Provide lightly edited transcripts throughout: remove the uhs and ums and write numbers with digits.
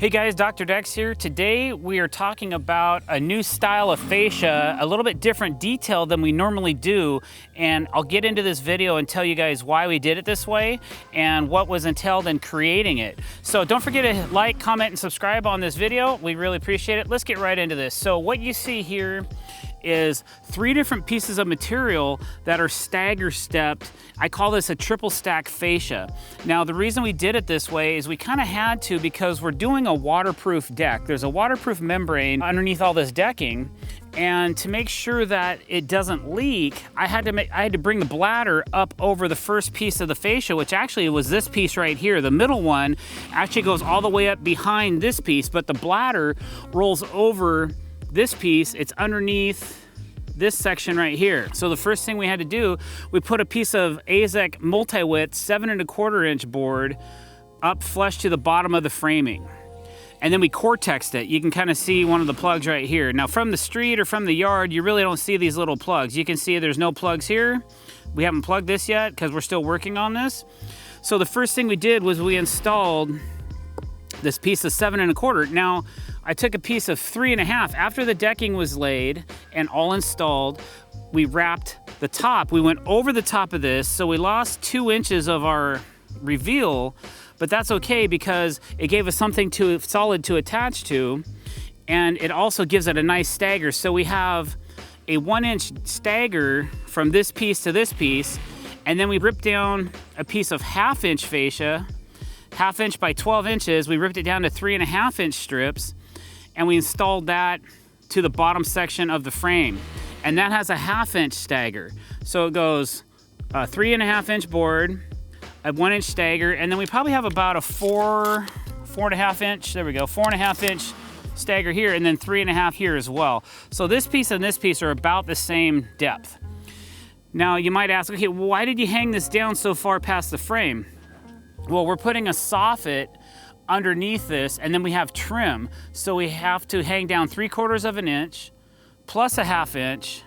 Hey guys, Dr. Dex here. Today we are talking about a new style of fascia, a little bit different detail than we normally do, and I'll get into this video and tell you guys why we did it this way and what was entailed in creating it. So don't forget to like, comment, and subscribe on this video. We really appreciate it. Let's get right into this. So what you see here is 3 different pieces of material that are stagger stepped. I call this a triple stack fascia. Now the reason we did it this way is we kind of had to because we're doing a waterproof deck. There's a waterproof membrane underneath all this decking, and to make sure that it doesn't leak, I had to bring the bladder up over the first piece of the fascia, which actually was this piece right here. The middle one actually goes all the way up behind this piece, but the bladder rolls over this piece. It's underneath this section right here. So the first thing we had to do, we put a piece of AZEK multi-width 7 1/4 inch board up flush to the bottom of the framing. And then we Cortexed it. You can kind of see one of the plugs right here. Now from the street or from the yard, you really don't see these little plugs. You can see there's no plugs here. We haven't plugged this yet because we're still working on this. So the first thing we did was we installed this piece of 7 1/4. Now, I took a piece of 3 1/2. After the decking was laid and all installed, we wrapped the top. We went over the top of this, so we lost 2 inches of our reveal, but that's okay because it gave us something solid to attach to, and it also gives it a nice stagger. So we have a 1-inch stagger from this piece to this piece, and then we ripped down a piece of 1/2 inch fascia, 1/2 inch by 12 inches. We ripped it down to 3 1/2 inch strips, and we installed that to the bottom section of the frame. And that has a 1/2 inch stagger. So it goes a 3 1/2 inch board, a 1-inch stagger, and then we probably have about a 4 1/2 inch, there we go, 4 1/2 inch stagger here, and then 3 1/2 here as well. So this piece and this piece are about the same depth. Now you might ask, okay, why did you hang this down so far past the frame? Well, we're putting a soffit underneath this, and then we have trim. So we have to hang down 3/4 of an inch, plus a 1/2 inch,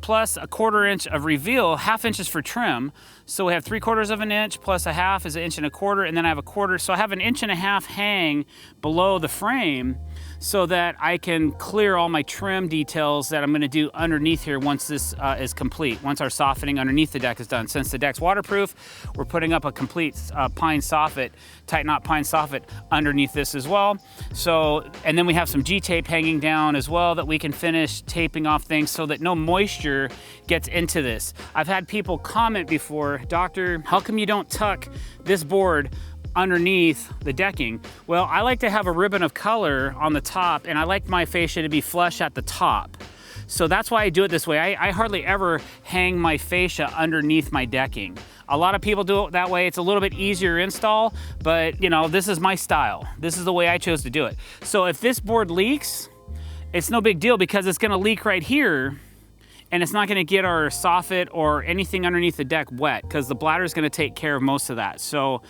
plus a 1/4 inch of reveal. 1/2 inch is for trim. So we have 3/4 of an inch, plus a 1/2 is 1 1/4 inch, and then I have a 1/4. So I have an 1.5 inch hang below the frame so that I can clear all my trim details that I'm gonna do underneath here once this is complete, once our softening underneath the deck is done. Since the deck's waterproof, we're putting up a complete pine soffit, tight knot pine soffit underneath this as well. So, and then we have some G-tape hanging down as well that we can finish taping off things so that no moisture gets into this. I've had people comment before, Doctor, how come you don't tuck this board underneath the decking? Well, I like to have a ribbon of color on the top, and I like my fascia to be flush at the top. So that's why I do it this way. I hardly ever hang my fascia underneath my decking. A lot of people do it that way. It's a little bit easier install, but you know, this is my style. This is the way I chose to do it. So if this board leaks, it's no big deal because it's gonna leak right here, and it's not gonna get our soffit or anything underneath the deck wet because the bladder is gonna take care of most of that. So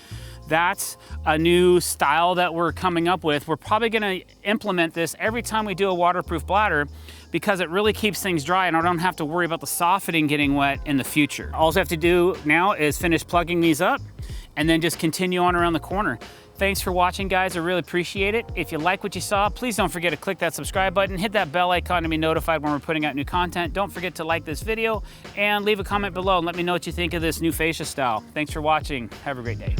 that's a new style that we're coming up with. We're probably gonna implement this every time we do a waterproof bladder because it really keeps things dry and I don't have to worry about the softening getting wet in the future. All I have to do now is finish plugging these up and then just continue on around the corner. Thanks for watching, guys. I really appreciate it. If you like what you saw, please don't forget to click that subscribe button, hit that bell icon to be notified when we're putting out new content. Don't forget to like this video and leave a comment below and let me know what you think of this new fascia style. Thanks for watching. Have a great day.